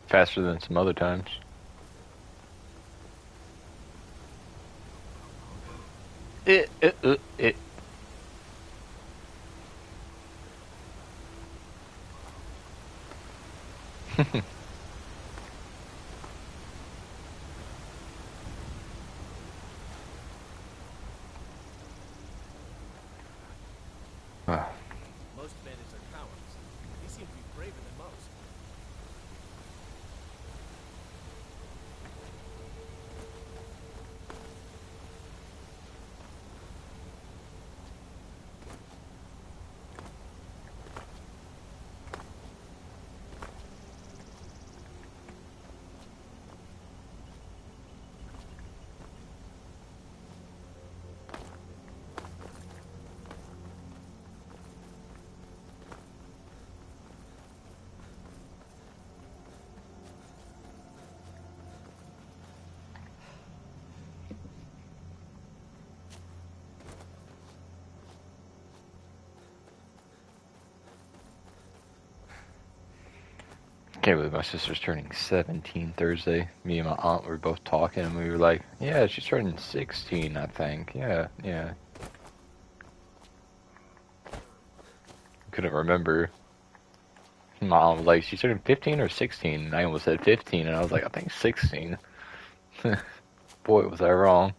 Faster than some other times. It. Most bandits are cowards. They seem to be braver than most. Can't believe my sister's turning 17 Thursday. Me and my aunt were both talking, and we were like, "Yeah, she's turning 16, I think. Yeah, yeah." Couldn't remember. My aunt was like, "She's turning 15 or 16?" And I almost said 15, and I was like, "I think 16." Boy, was I wrong.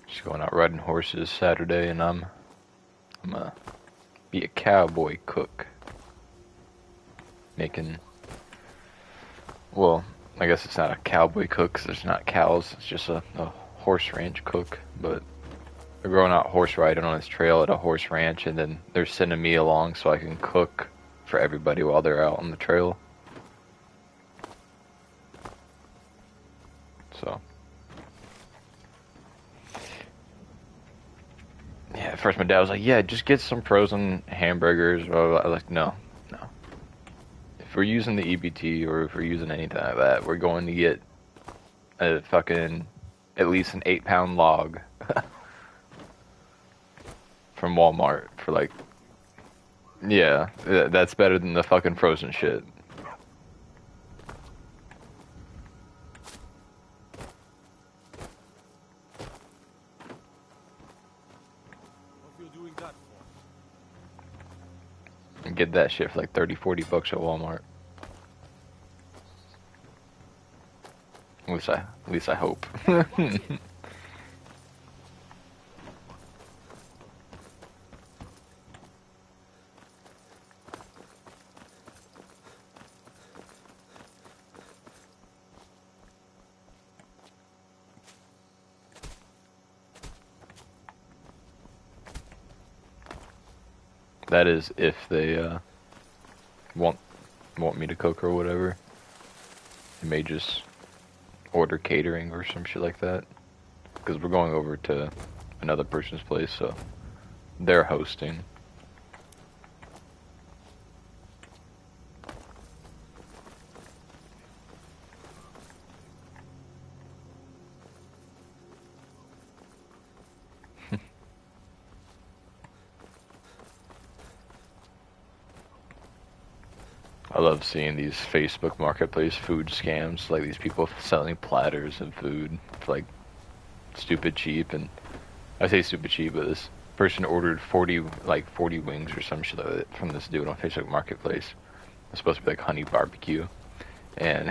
Just going out riding horses Saturday, and I'm gonna be a cowboy cook, making. Well, I guess it's not a cowboy cook 'cause there's not cows. It's just a horse ranch cook. But they're going out horse riding on this trail at a horse ranch, and then they're sending me along so I can cook for everybody while they're out on the trail. So, yeah, at first my dad was like, "Yeah, just get some frozen hamburgers." Blah, blah, blah. I was like, "No, no. If we're using the EBT or if we're using anything like that, we're going to get a fucking at least an 8-pound log from Walmart for like, yeah, that's better than the fucking frozen shit." What are you doing that for? And get that shit for like 30, 40 bucks at Walmart. At least I hope. That is if they want want me to cook or whatever. They may just order catering or some shit like that. Because we're going over to another person's place, so they're hosting. I love seeing these Facebook Marketplace food scams, like these people selling platters of food for like stupid cheap, and I say stupid cheap, but this person ordered 40 wings or some shit like that from this dude on Facebook Marketplace. It's supposed to be like honey barbecue, and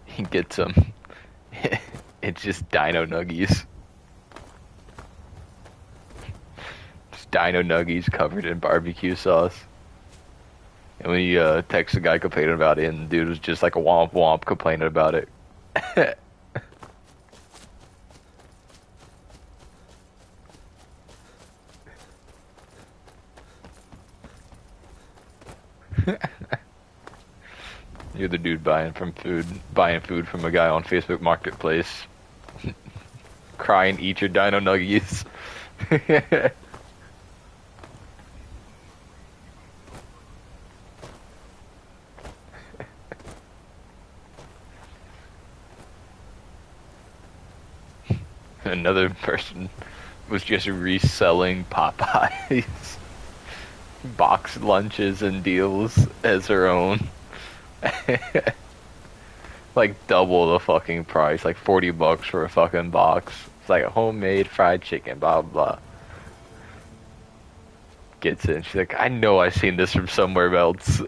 he gets them. It's just dino nuggies. Just dino nuggies covered in barbecue sauce. And when you text the guy complaining about it, and the dude was just like a womp womp complaining about it. You're the dude buying food from a guy on Facebook Marketplace, crying, "Eat your dino nuggies." Another person was just reselling Popeyes box lunches and deals as her own. Like double the fucking price, like $40 for a fucking box. It's like a homemade fried chicken, blah blah. Gets it, and she's like, I know I've seen this from somewhere else.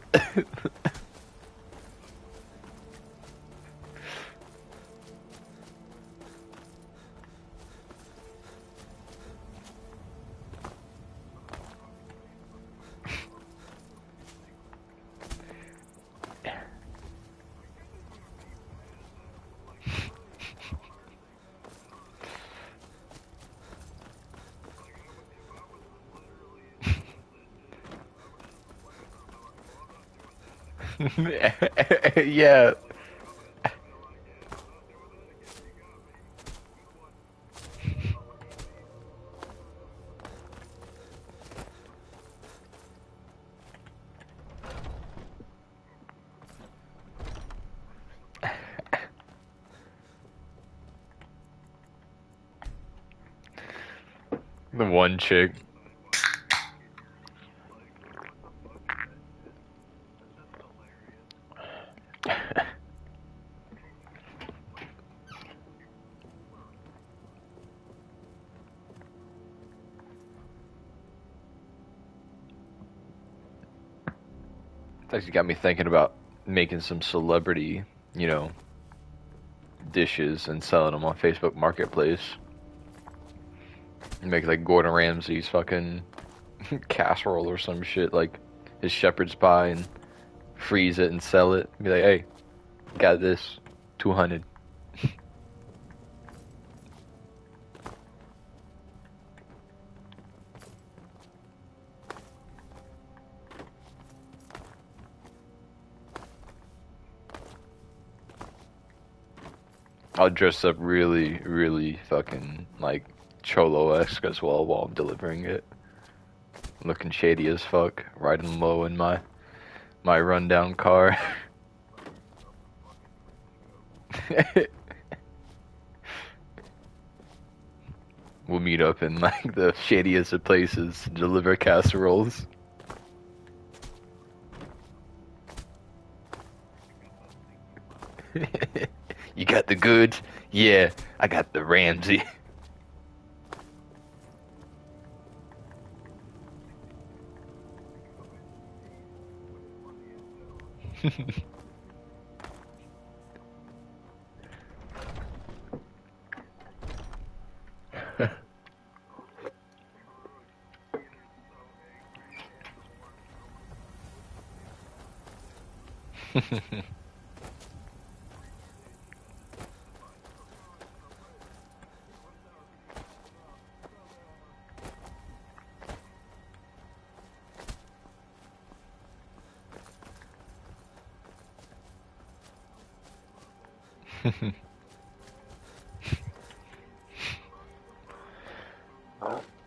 Yeah. The one chick. It's actually got me thinking about making some celebrity, dishes and selling them on Facebook Marketplace. Make like Gordon Ramsay's fucking casserole or some shit, like his shepherd's pie, and freeze it and sell it. Be like, hey, got this, 200. I'll dress up really, really fucking like Cholo-esque as well while I'm delivering it. Looking shady as fuck, riding low in my rundown car. We'll meet up in like the shadiest of places to deliver casseroles. You got the goods? Yeah, I got the Ramsey.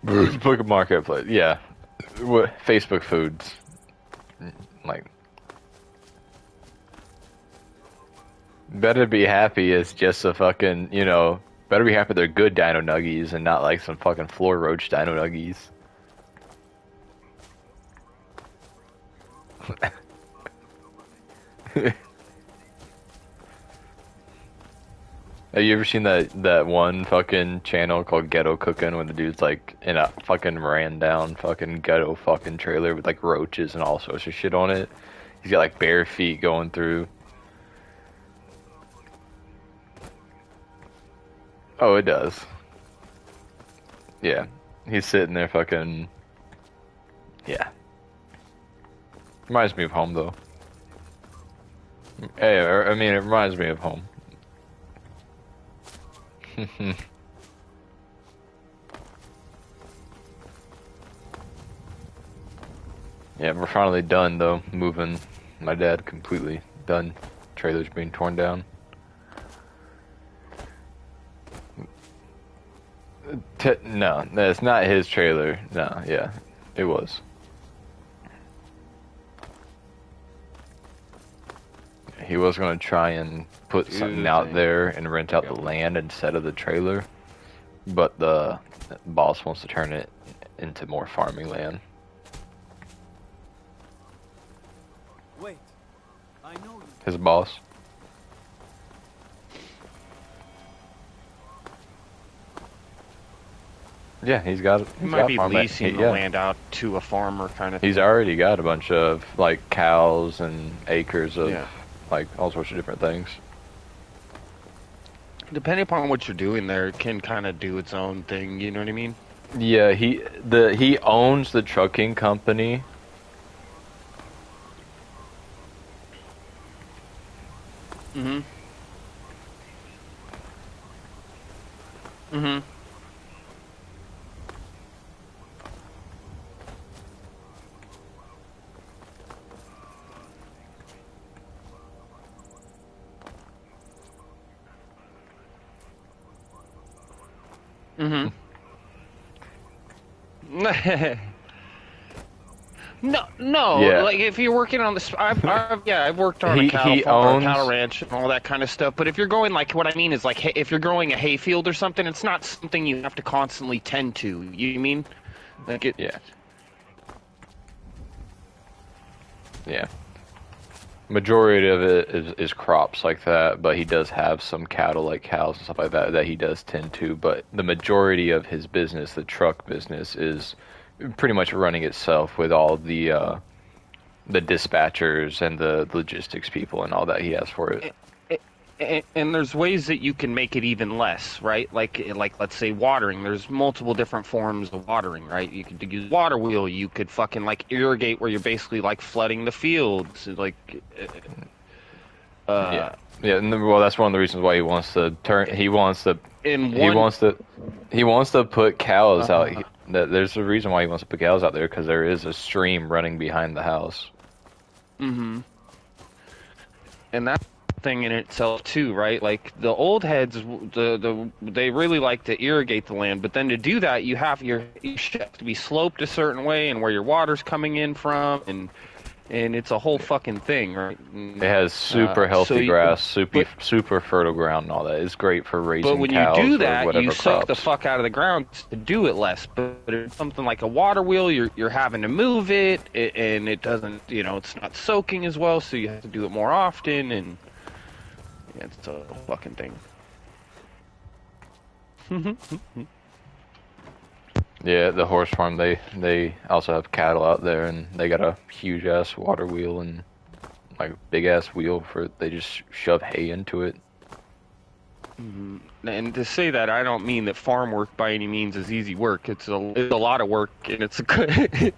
Facebook Marketplace, yeah. What Facebook Foods, like, better be happy it's just a fucking, better be happy they're good Dino Nuggies and not like some fucking floor roach Dino Nuggies. Have you ever seen that one fucking channel called Ghetto Cooking when the dude's like in a fucking ran down fucking ghetto fucking trailer with like roaches and all sorts of shit on it? He's got like bare feet going through. Oh, it does. Yeah. He's sitting there fucking. Yeah. Reminds me of home though. Hey, I mean, it reminds me of home. Yeah, we're finally done though. Moving my dad completely done. Trailer's being torn down. No, that's not his trailer. No, yeah, it was. He was going to try and put something out there and rent out the land instead of the trailer, but the boss wants to turn it into more farming land. Wait. I know you. His boss. Yeah, he's got He might be farmland. leasing the land out to a farmer kind of thing. He's already got a bunch of like cows and acres of like all sorts of different things. Depending upon what you're doing there, it can kind of do its own thing, you know what I mean? Yeah, he owns the trucking company. Mm-hmm. Mm-hmm. Mm-hmm. No. Yeah. Like if you're working on this, I've worked on a cattle farm, or a cattle ranch, and all that kind of stuff. But if you're going like, what I mean is like, if you're growing a hay field or something, it's not something you have to constantly tend to. You mean? Like it. Yeah. Yeah. Majority of it is crops like that, but he does have some cattle like cows and stuff like that that he does tend to. But the majority of his business, the truck business, is pretty much running itself with all the dispatchers and the logistics people and all that he has for it. And there's ways that you can make it even less, right? Like let's say watering. There's multiple different forms of watering, right? You could use water wheel. You could fucking like irrigate, where you're basically like flooding the fields, like. Yeah, and well, that's one of the reasons why he wants to turn. He wants to put cows out. There's a reason why he wants to put cows out there, because there is a stream running behind the house. Mm-hmm. And that thing in itself too, right? Like the old heads, they really like to irrigate the land, but then to do that, you have your have to be sloped a certain way, and where your water's coming in from, and it's a whole fucking thing, right? It has super healthy grass, super fertile ground, and all that. It's great for raising cows. But when you do that, you suck the crops. fuck out of the ground to do it less. But if something like a water wheel, you're having to move it, and it doesn't, it's not soaking as well, so you have to do it more often, and yeah, it's a fucking thing. Yeah, the horse farm, they also have cattle out there, and they got a huge ass water wheel and like big ass wheel they just shove hay into it. Mm-hmm. And to say that, I don't mean that farm work by any means is easy work. It's a lot of work, and it's a good.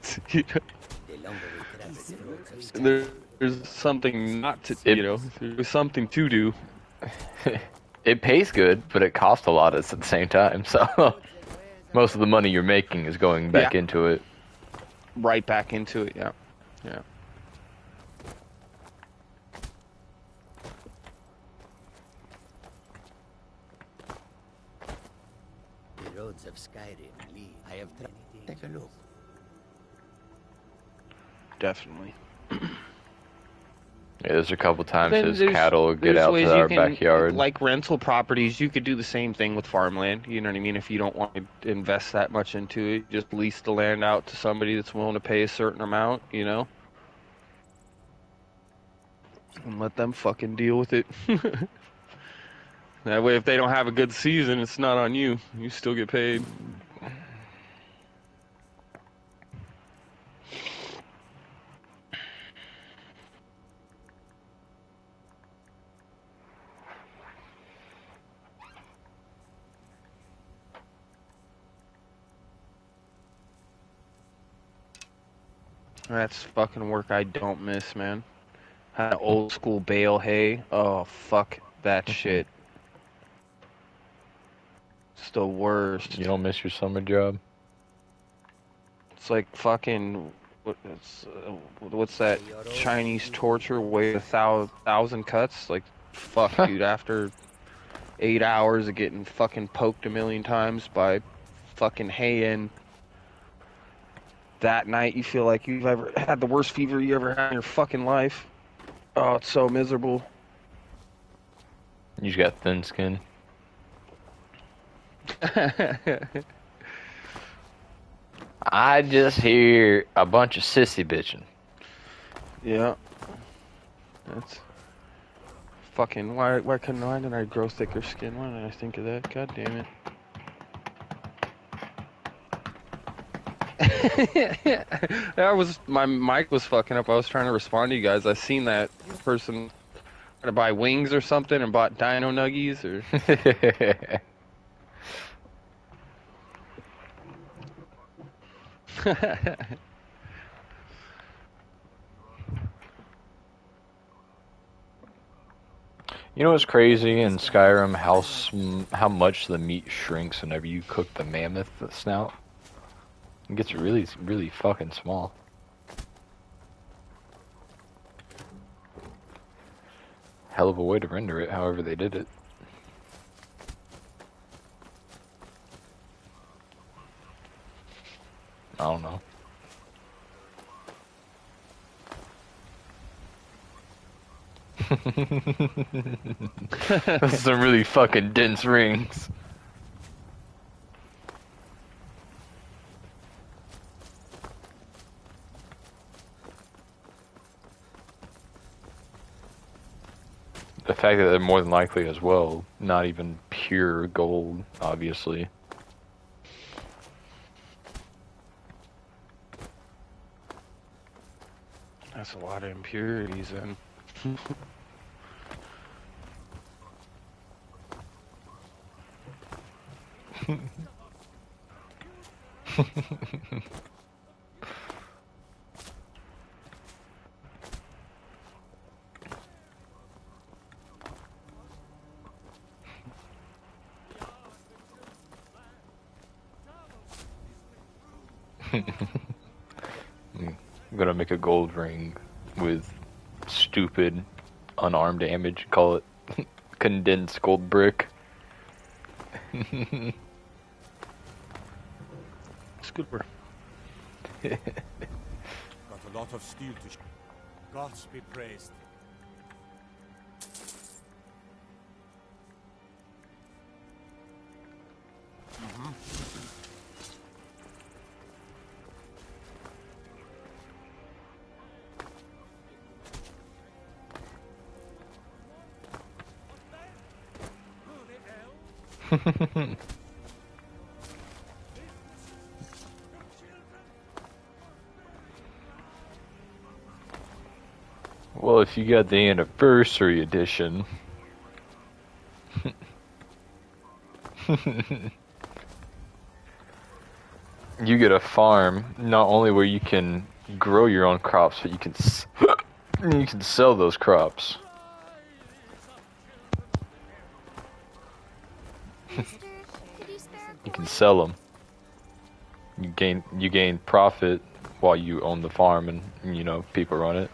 There's something not to there's something to do. It pays good, but it costs a lot at the same time. So most of the money you're making is going back into it. Right back into it, yeah. The roads of Skyrim lead. I have tried. Take a look. Definitely. Yeah, there's a couple times his cattle get out to our backyard. Like rental properties, you could do the same thing with farmland. You know what I mean? If you don't want to invest that much into it, just lease the land out to somebody that's willing to pay a certain amount, and let them fucking deal with it. That way, if they don't have a good season, it's not on you. You still get paid. That's fucking work I don't miss, man. Had old school bale hay. Oh, fuck that shit. It's the worst. You don't miss your summer job? It's like fucking... What's that Chinese torture? Weigh 1,000 cuts? Like, fuck, dude, after 8 hours of getting fucking poked a million times by fucking hay in... That night, you feel like you've ever had the worst fever you ever had in your fucking life. Oh, it's so miserable. You just got thin skin. I just hear a bunch of sissy bitching. Yeah. That's fucking why did I grow thicker skin? Why did I think of that? God damn it. That was my mic was fucking up. I was trying to respond to you guys. I seen that person trying to buy wings or something and bought dino nuggies or You know what's crazy in Skyrim? How much the meat shrinks whenever you cook the mammoth snout. It gets really, really fucking small. Hell of a way to render it, however they did it. I don't know. Those are some really fucking dense rings. The fact that they're more than likely as well, not even pure gold, obviously. that's a lot of impurities then. I'm gonna make a gold ring with stupid unarmed damage. Call it condensed gold brick. It's good work. Got a lot of steel to Gods be praised. Well, if you got the anniversary edition. You get a farm, not only where you can grow your own crops, but you can you can sell those crops. You can sell them. You gain profit while you own the farm, and you know people run it.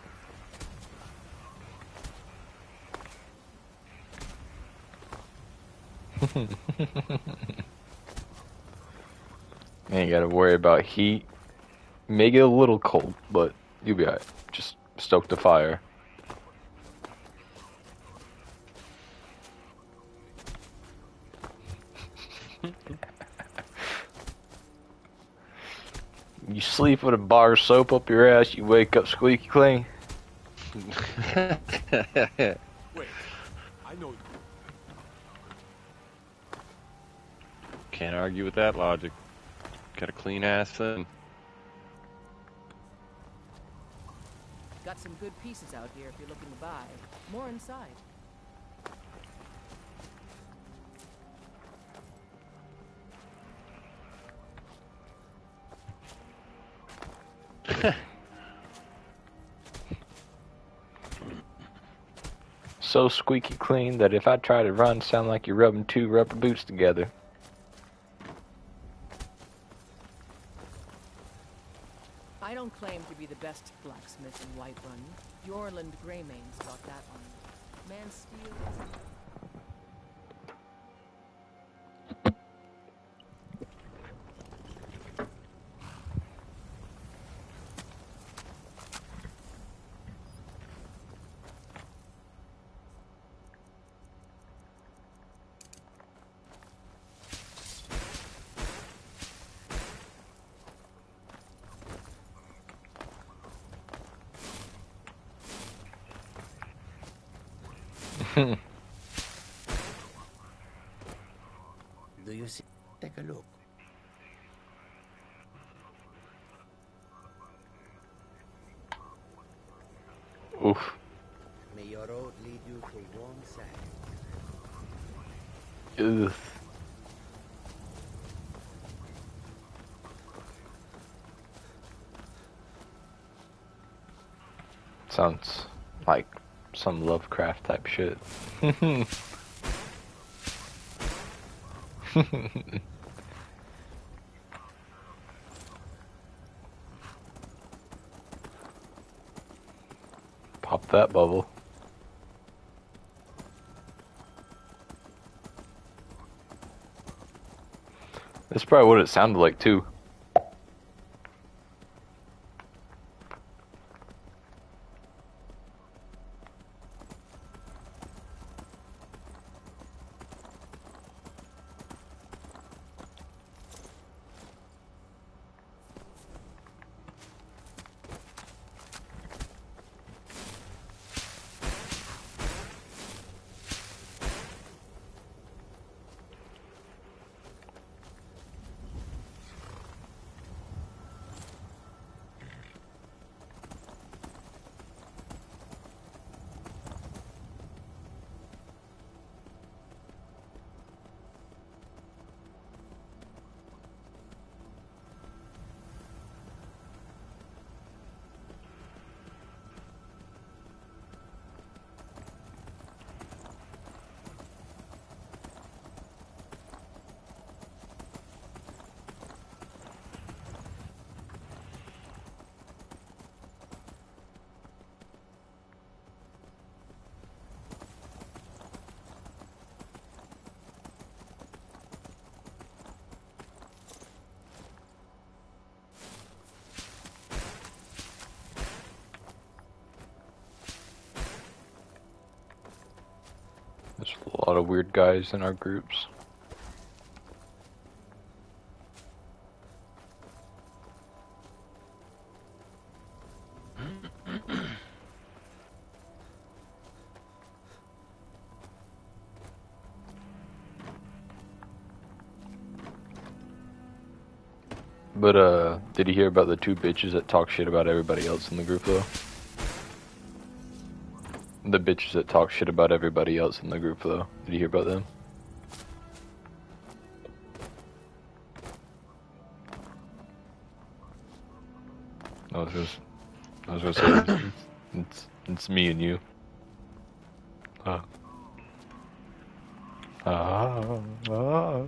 You ain't gotta worry about heat. May get a little cold, but you'll be alright. Just stoke the fire. You sleep with a bar of soap up your ass, you wake up squeaky clean. Wait, I know you. Can't argue with that logic. Got a clean ass thing. Got some good pieces out here if you're looking to buy. More inside. So squeaky clean that if I try to run, sound like you're rubbing two rubber boots together. I don't claim to be the best blacksmith in Whiterun. Jorland Greymane's got that one. Man steel. Do you see? Take a look. Oof. May your road lead you to warm sand. Ugh. Sounds like some Lovecraft type shit. Pop that bubble. That's probably what it sounded like too. There's a lot of weird guys in our groups. But did you hear about the two bitches that talk shit about everybody else in the group though? The bitches that talk shit about everybody else in the group though. Did you hear about them? I was gonna say it's me and you. Ah. Ah.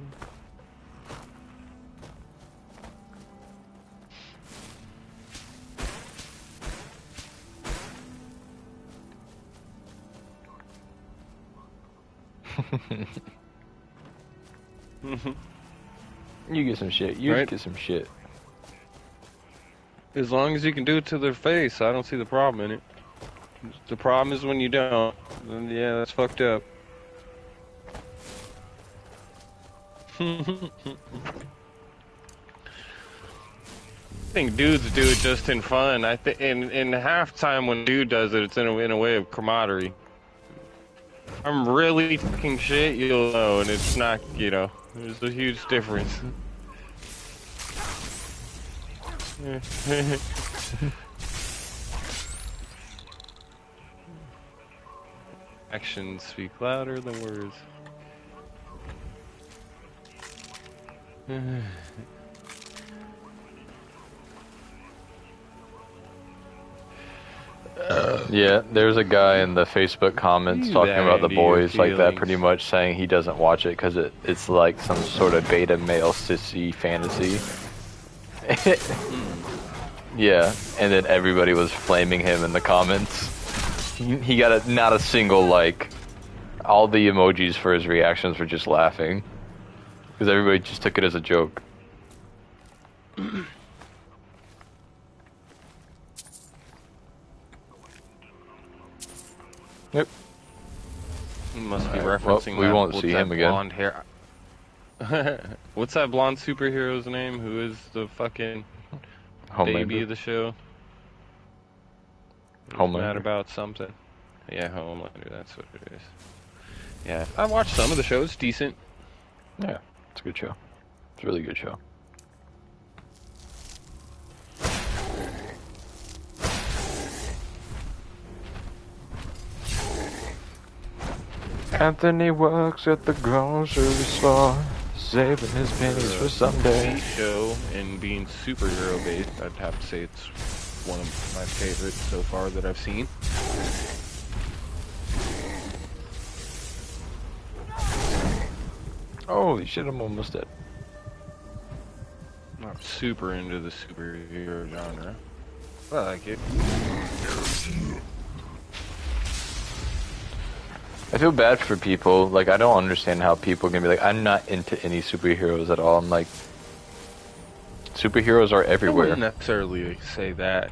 You get some shit. You Right. get some shit. As long as you can do it to their face, I don't see the problem in it. The problem is when you don't. Then, yeah, that's fucked up. I think dudes do it just in fun. I think in halftime when dude does it, it's in a way of camaraderie. I'm really fucking shit, you'll know, and it's not, you know, there's a huge difference. Actions speak louder than words. Yeah, there's a guy in the Facebook comments Leave talking that about the into your boys like that, feelings. pretty much saying he doesn't watch it because it's like some sort of beta male sissy fantasy. Yeah, and then everybody was flaming him in the comments. He got not a single like. All the emojis for his reactions were just laughing because everybody just took it as a joke. Yep. He must be Alright, well, referencing we that, won't what's see that him again. blonde hair. What's that blonde superhero's name? Who is the fucking baby of the show? Who's mad Homelander. about something? Yeah, Homelander. That's what it is. Yeah, I watched some of the shows. Decent. Yeah, it's a good show. It's a really good show. Anthony works at the grocery store, saving his pennies for someday. TV show and being superhero based, I'd have to say it's one of my favorites so far that I've seen. Holy shit, I'm almost dead. Not super into the superhero genre. I like it. I feel bad for people. Like, I don't understand how people can be like, I'm not into any superheroes at all. I'm like, superheroes are I everywhere. wouldn't necessarily say that,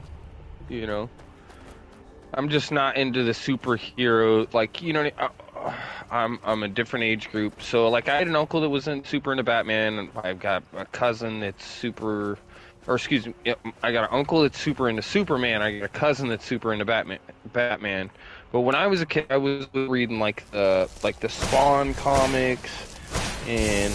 you know. I'm just not into the superhero, like, you know, I'm a different age group. So, like, I had an uncle that was super into Batman, and I've got a cousin that's super, or excuse me, I got an uncle that's super into Superman. I got a cousin that's super into Batman. But when I was a kid, I was reading like the Spawn comics, and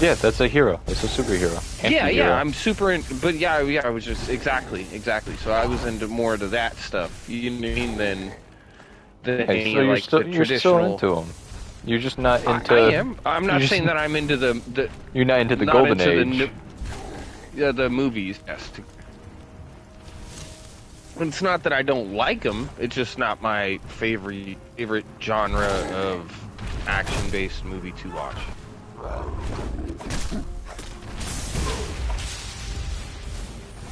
Yeah, that's a hero. That's a superhero. yeah, Anti-hero. I'm super in, but yeah, I was just exactly. So I was into more of that stuff. You know what I mean? Than Hey, any so like the you're still traditional. into them. You're just not into. I am. I'm not you're just- saying that I'm into the You're not into the not golden into age. the movies. Yes. It's not that I don't like them. It's just not my favorite genre of action-based movie to watch.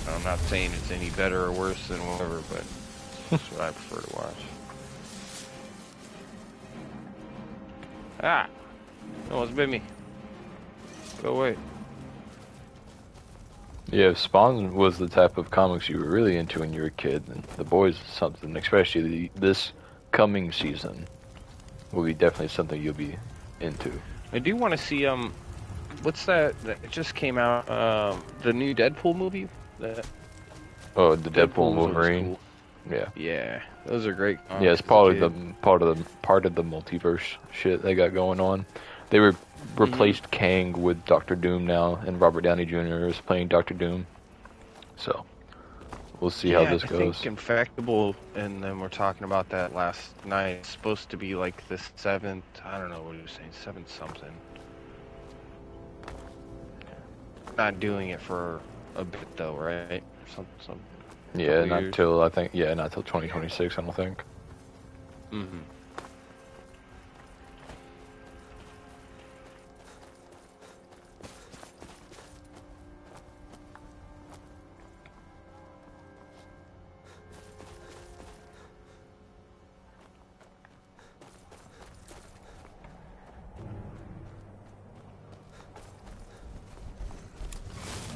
I'm not saying it's any better or worse than whatever, but that's what I prefer to watch. Ah! Almost bit me. Go away. Yeah, if Spawn was the type of comics you were really into when you were a kid, then The Boys is something, especially this coming season, will be definitely something you'll be into. I do want to see, what's that? It just came out, the new Deadpool movie? Oh, the Deadpool was Wolverine. cool. Yeah. Yeah, those are great. Yeah, it's comics as a part kid. of the multiverse shit they got going on. They replaced Kang with Doctor Doom now, and Robert Downey Jr. is playing Doctor Doom. So we'll see how this goes. I think Infectable, and then we're talking about that last night. It's supposed to be like the 7th. I don't know what you're saying, 7th something. Not doing it for a bit though, right? Some Yeah, couple not years. till I think. Yeah, not till 2026. I don't think. Mm-hmm.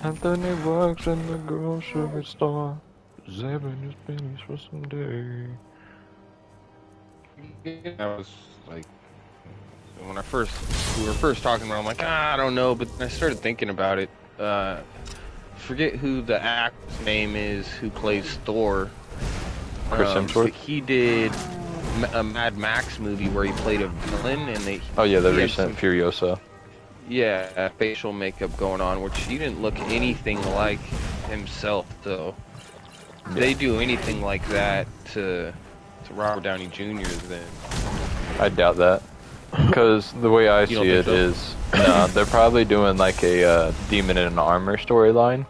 Anthony works in the grocery store, saving his pennies for someday. I was like, when we were first talking about it, I'm like, I don't know, but then I started thinking about it. Forget who the actor's name is who plays Thor. Chris Hemsworth? But he did a Mad Max movie where he played a villain, and Oh yeah, the he had recent some- Furiosa. yeah, facial makeup going on, which he didn't look anything like himself, though. If they do anything like that to Robert Downey Jr., then I doubt that, because the way I You don't see it think so? is, no, they're probably doing like a Demon in Armor storyline.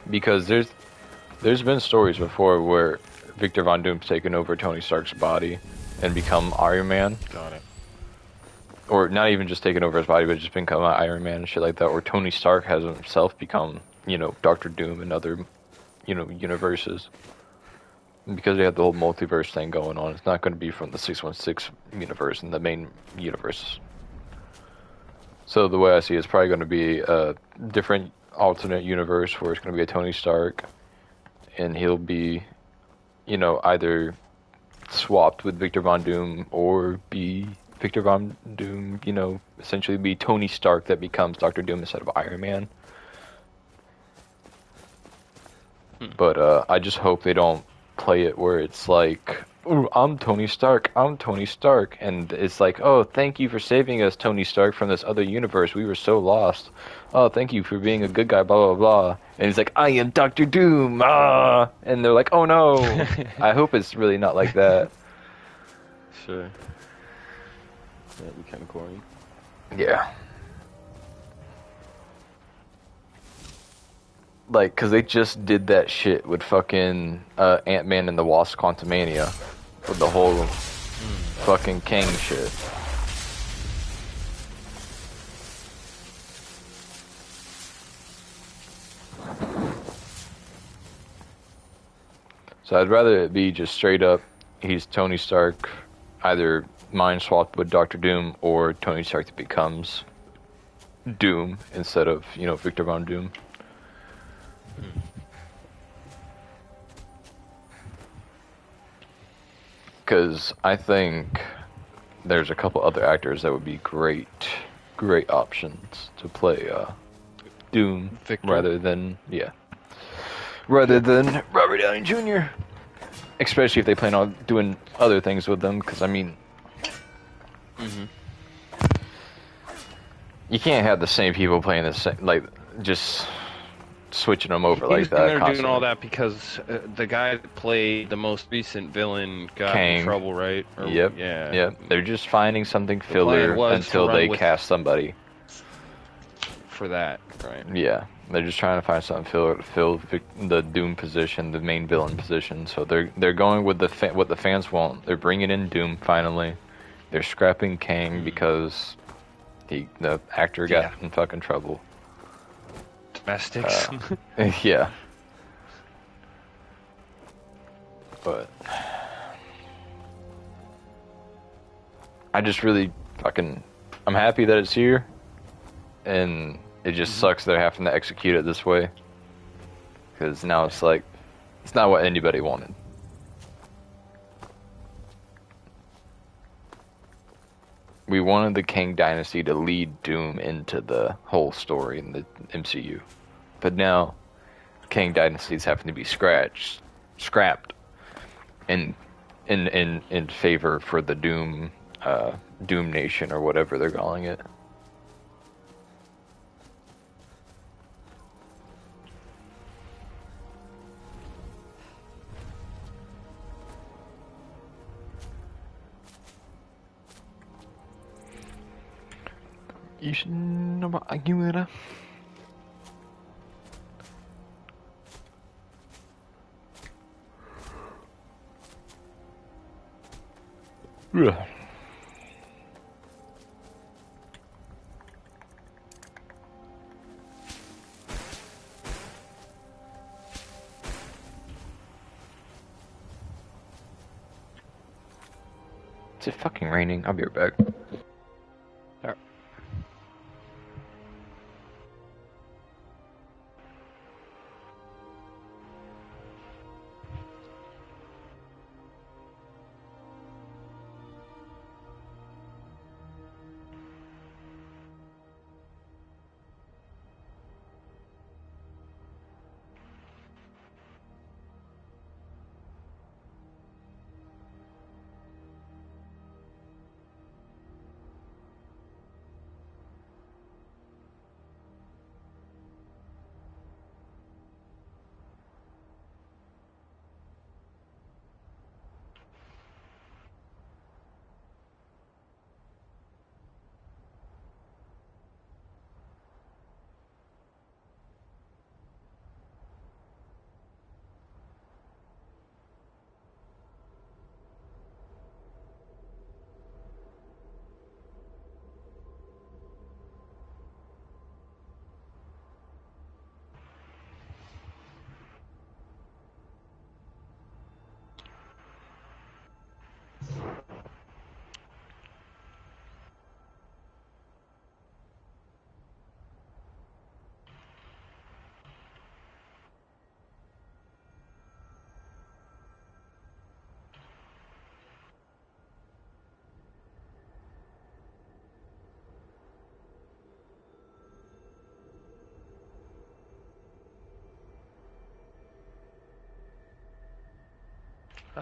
Because there's been stories before where Victor Von Doom's taken over Tony Stark's body and become Iron Man. got it. Or not even just taken over his body, but just become Iron Man and shit like that. Or Tony Stark has himself become, Doctor Doom and other, universes. And because they have the whole multiverse thing going on, it's not going to be from the 616 universe and the main universe. So the way I see it, it's probably going to be a different alternate universe where it's going to be a Tony Stark, and he'll be, either swapped with Victor Von Doom or be Victor Von Doom, essentially be Tony Stark that becomes Doctor Doom instead of Iron Man. But I just hope they don't play it where it's like "Ooh, I'm Tony Stark. I'm Tony Stark." And it's like, "Oh, thank you for saving us, Tony Stark, from this other universe. We were so lost. Oh, thank you for being a good guy, blah, blah, blah." And he's like, "I am Doctor Doom. Ah." And they're like, "Oh, no." I hope it's really not like that. Sure. That'd be kind of corny. Yeah. Like, because they just did that shit with fucking Ant-Man and the Wasp Quantumania. With the whole fucking Kang shit. So I'd rather it be just straight up, he's Tony Stark, either mind swapped with Doctor Doom, or Tony Stark that becomes Doom instead of, Victor Von Doom. Because I think there's a couple other actors that would be great options to play Doom Victor. rather than Robert Downey Jr. Especially if they plan on doing other things with them, because I mean, you can't have the same people playing the same, like just switching them over like that. They're constantly. doing all that because the guy that played the most recent villain got Kang. in trouble, right? Yep. Yeah. Yep. They're just finding something plan filler was to until run they with- cast somebody. For that, right? Yeah, they're just trying to find something to fill the Doom position, the main villain position. So they're going with what the fans want. They're bringing in Doom finally. They're scrapping Kang because the actor got in fucking trouble. Domestics. Yeah. But I just really I'm happy that it's here, and it just sucks they're having to execute it this way. Because now it's like, it's not what anybody wanted. We wanted the Kang Dynasty to lead Doom into the whole story in the MCU. But now, Kang Dynasty is having to be scrapped in favor for the Doom Nation, or whatever they're calling it. You should know about Aguilera. Yeah. Is it fucking raining? I'll be right back.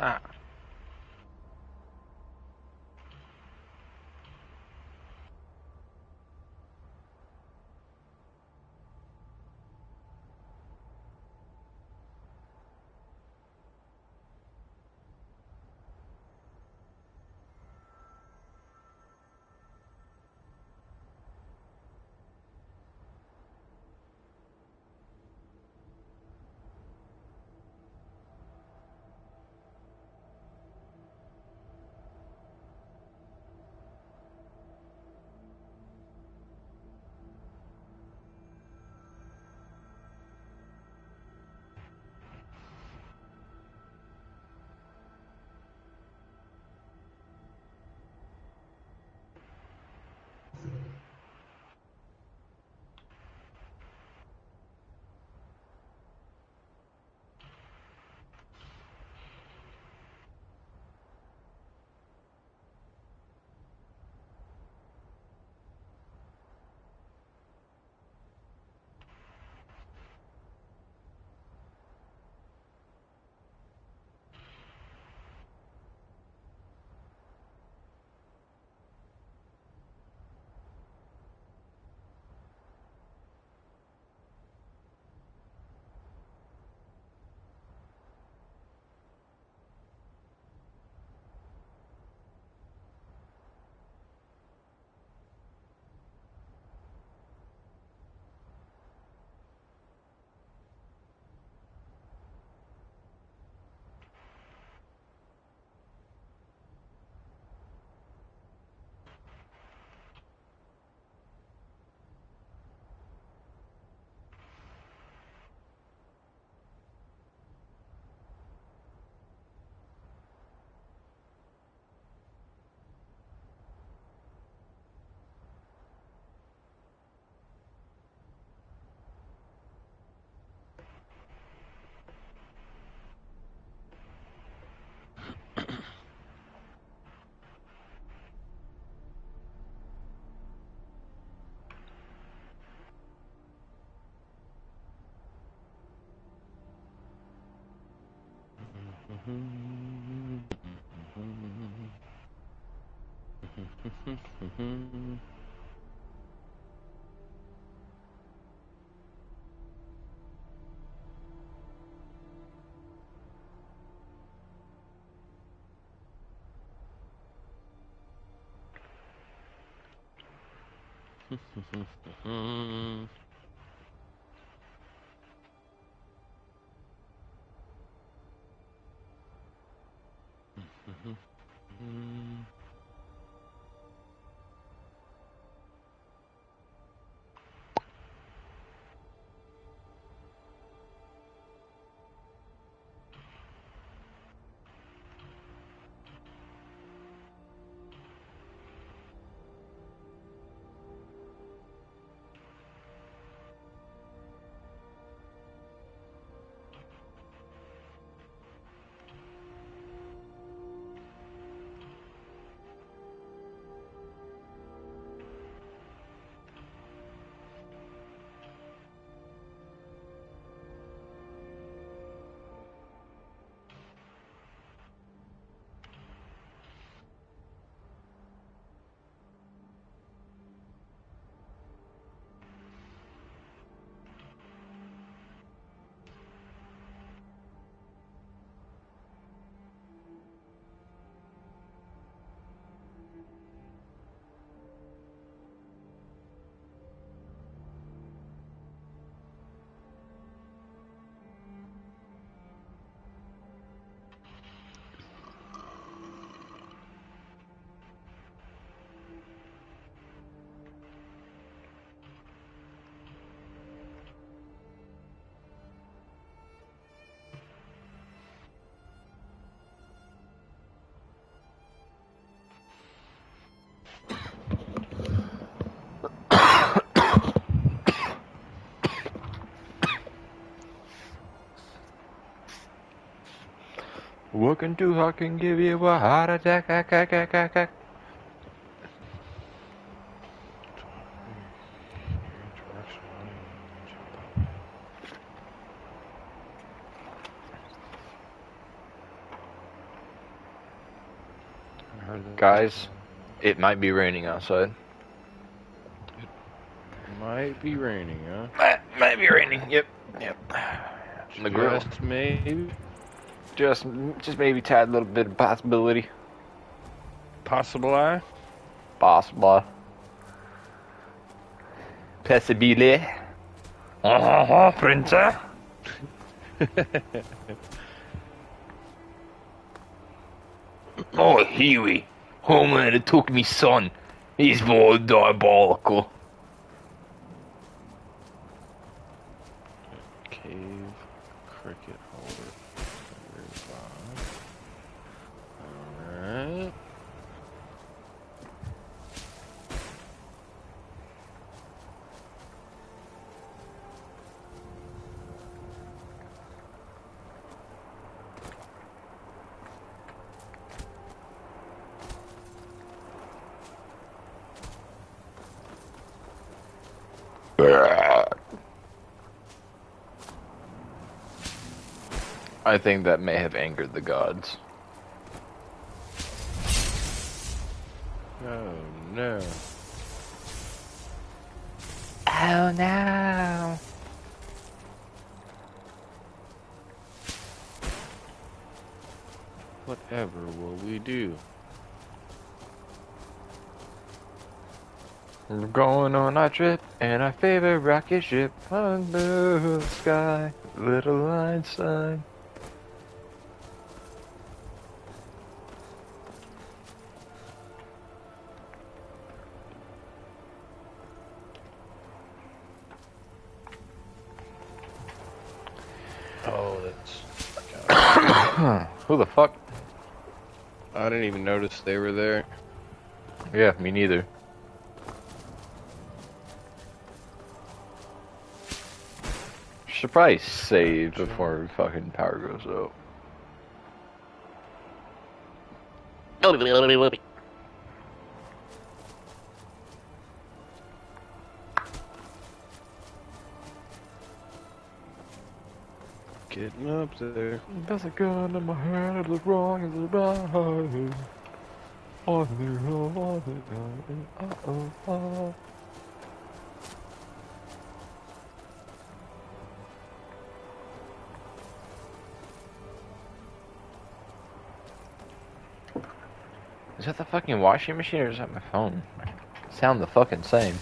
Ah. Working too hard can give you a heart attack. Guys, it might be raining outside. Might be raining, huh? Might be raining. Yep. The grill. Just maybe. Just maybe tad little bit of possibility. Possible. Possible. Possibile. Princess. Oh, Huey. Homeland took me son. He's more diabolical. Cave, cricket holder. Alright. I think that may have angered the gods. Oh no. Oh no. Whatever will we do? We're going on our trip in our favorite rocket ship under the sky, little Einstein. Oh, that's... Who the fuck? I didn't even notice they were there. Yeah, me neither. Should probably save before fucking power goes out. Getting up there. There's a gun in my hand, the wrong is right. Is that the fucking washing machine or is that my phone? Sound the fucking same.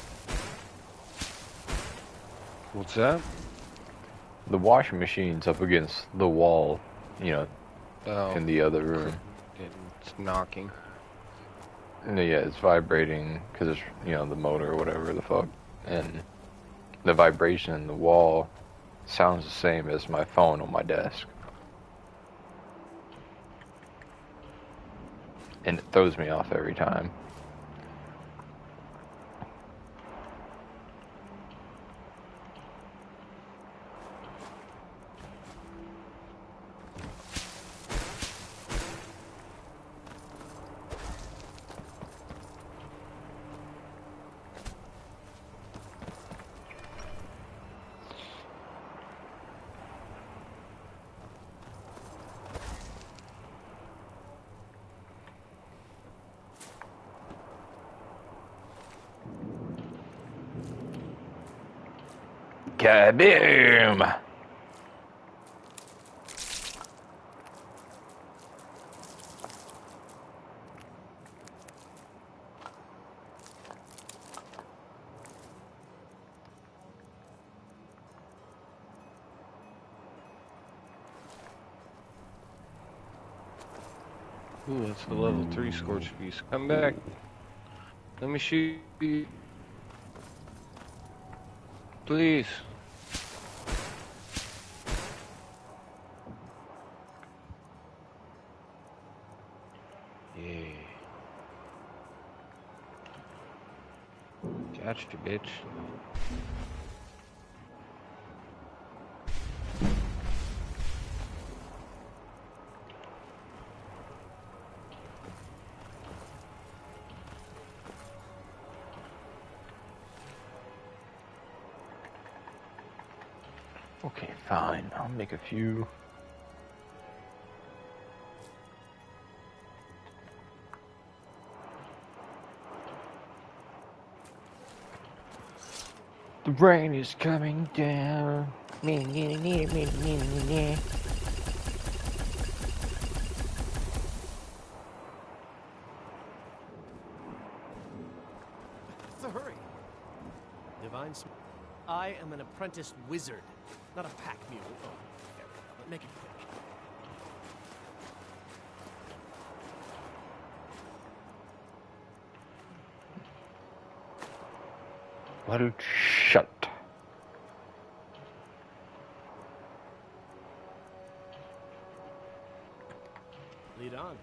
What's that? The washing machine's up against the wall, you know, Oh, in the other room. it's knocking. And yeah, it's vibrating because it's, you know, the motor or whatever the fuck. And the vibration in the wall sounds the same as my phone on my desk. And it throws me off every time. Kaboom! Ooh, that's the level 3 scorch piece. Come back. Let me shoot you. Please. Yeah. Gotcha, bitch. Okay, fine. I'll make a few. The rain is coming down. What's the hurry? Divine Sm- I am an apprentice wizard, not a pack mule. Oh, there we go. But make it quick. Well, shut. Lead on.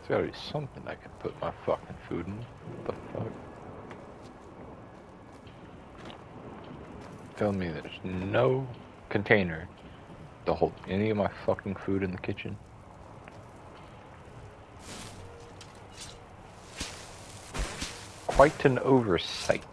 There's gotta be something I can put my fucking food in. What the fuck? Tell me there's no container to hold any of my fucking food in the kitchen. Quite an oversight.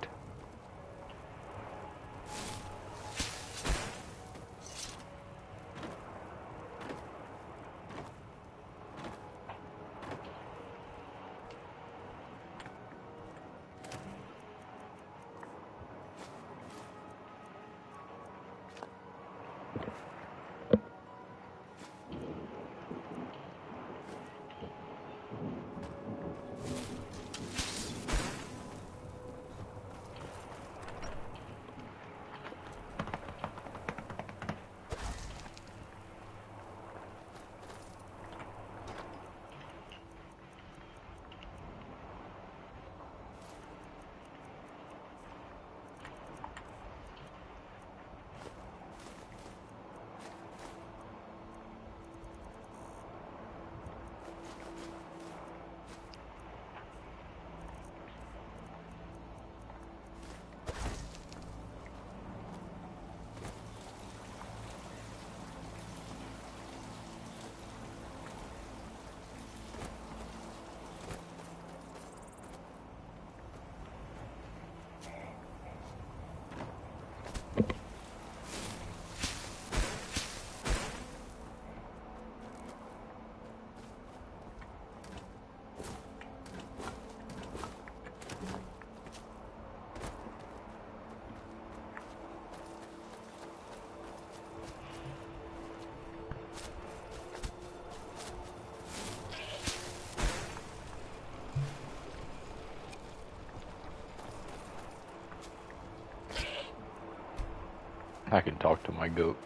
I can talk to my goat.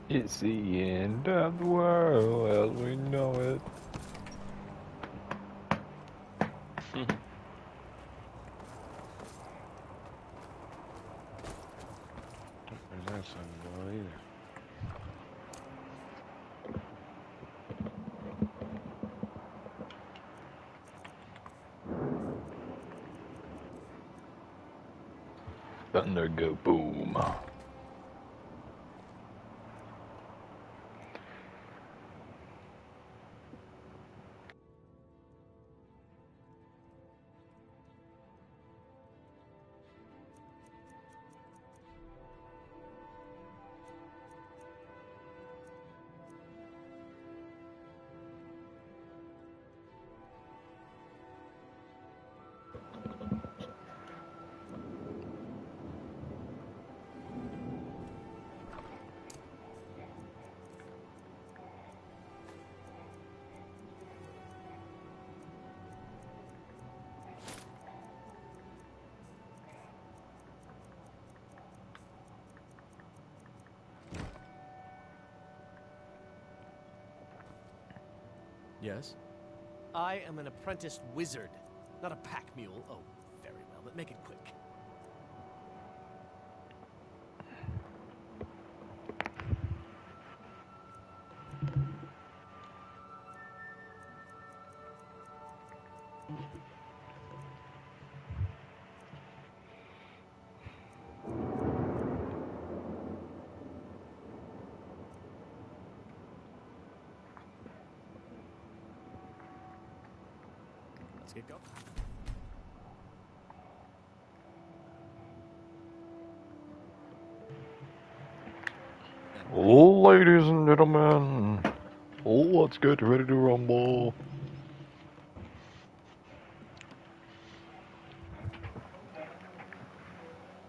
It's the end of the world as we know it. Where's that son go either? Thunder go boom. Yes? I am an apprentice wizard, not a pack mule. Oh, very well, but make it quick. Let's get going. Ladies and gentlemen, let's get ready to rumble.